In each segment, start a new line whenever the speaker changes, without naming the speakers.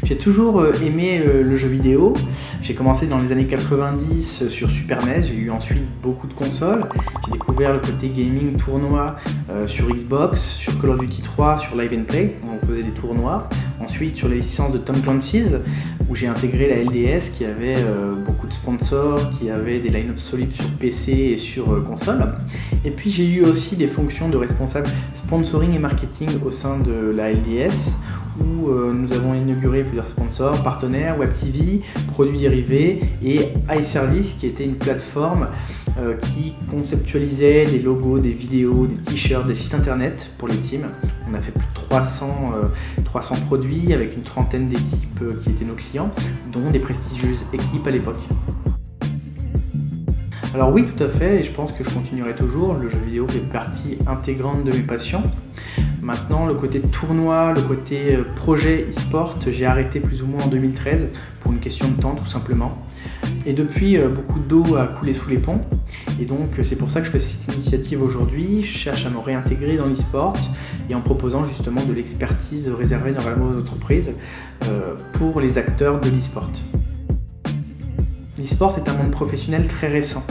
J'ai toujours aimé le jeu vidéo. J'ai commencé dans les années 90 sur Super NES, j'ai eu ensuite beaucoup de consoles. J'ai découvert le côté gaming tournoi sur Xbox, sur Call of Duty 3, sur Live and Play, où on faisait des tournois. Ensuite sur les licences de Tom Clancy's, où j'ai intégré la LDS qui avait beaucoup de sponsors, qui avait des line-up solides sur PC et sur console. Et puis j'ai eu aussi des fonctions de responsable sponsoring et marketing au sein de la LDS, où nous avons inauguré plusieurs sponsors, partenaires, Web TV, produits dérivés et iService qui était une plateforme qui conceptualisait des logos, des vidéos, des t-shirts, des sites internet pour les teams. On a fait plus de 300 produits avec une trentaine d'équipes qui étaient nos clients, dont des prestigieuses équipes à l'époque. Alors oui, tout à fait, et je pense que je continuerai toujours. Le jeu vidéo fait partie intégrante de mes passions. Maintenant, le côté tournoi, le côté projet e-sport, j'ai arrêté plus ou moins en 2013 pour une question de temps tout simplement. Et depuis, beaucoup d'eau a coulé sous les ponts. Et donc, c'est pour ça que je fais cette initiative aujourd'hui. Je cherche à me réintégrer dans l'e-sport et en proposant justement de l'expertise réservée normalement aux entreprises pour les acteurs de l'e-sport. L'e-sport est un monde professionnel très récent,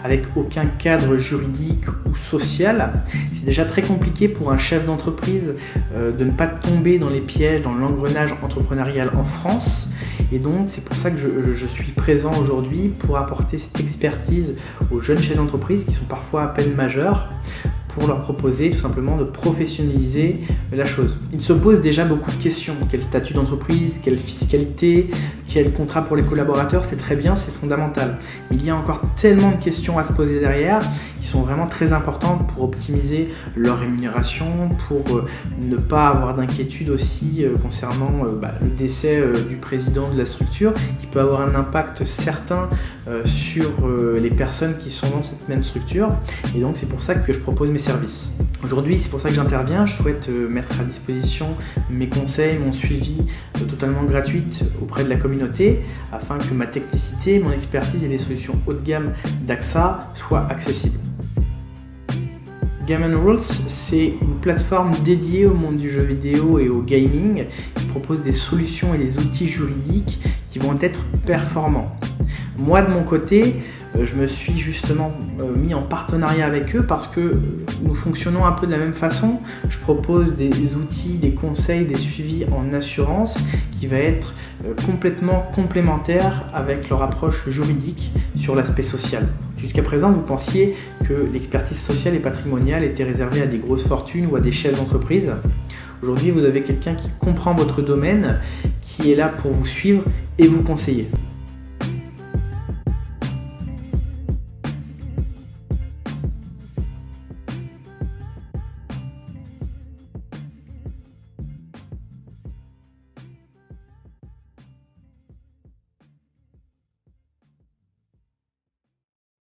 avec aucun cadre juridique ou social. C'est déjà très compliqué pour un chef d'entreprise de ne pas tomber dans les pièges, dans l'engrenage entrepreneurial en France. Et donc c'est pour ça que je suis présent aujourd'hui pour apporter cette expertise aux jeunes chefs d'entreprise qui sont parfois à peine majeurs, pour leur proposer tout simplement de professionnaliser la chose. Ils se posent déjà beaucoup de questions. Quel statut d'entreprise, quelle fiscalité, quel contrat pour les collaborateurs, c'est très bien, c'est fondamental. Mais il y a encore tellement de questions à se poser derrière qui sont vraiment très importantes pour optimiser leur rémunération, pour ne pas avoir d'inquiétude aussi concernant le décès du président de la structure qui peut avoir un impact certain sur les personnes qui sont dans cette même structure. Et donc c'est pour ça que je propose mes services. Aujourd'hui, c'est pour ça que j'interviens. Je souhaite mettre à disposition mes conseils, mon suivi totalement gratuit auprès de la communauté afin que ma technicité, mon expertise et les solutions haut de gamme d'AXA soient accessibles. Game & Rules, c'est une plateforme dédiée au monde du jeu vidéo et au gaming qui propose des solutions et des outils juridiques qui vont être performants. Moi, de mon côté, je me suis justement mis en partenariat avec eux parce que nous fonctionnons un peu de la même façon. Je propose des outils, des conseils, des suivis en assurance qui va être complètement complémentaire avec leur approche juridique sur l'aspect social. Jusqu'à présent, vous pensiez que l'expertise sociale et patrimoniale était réservée à des grosses fortunes ou à des chefs d'entreprise. Aujourd'hui, vous avez quelqu'un qui comprend votre domaine, qui est là pour vous suivre et vous conseiller.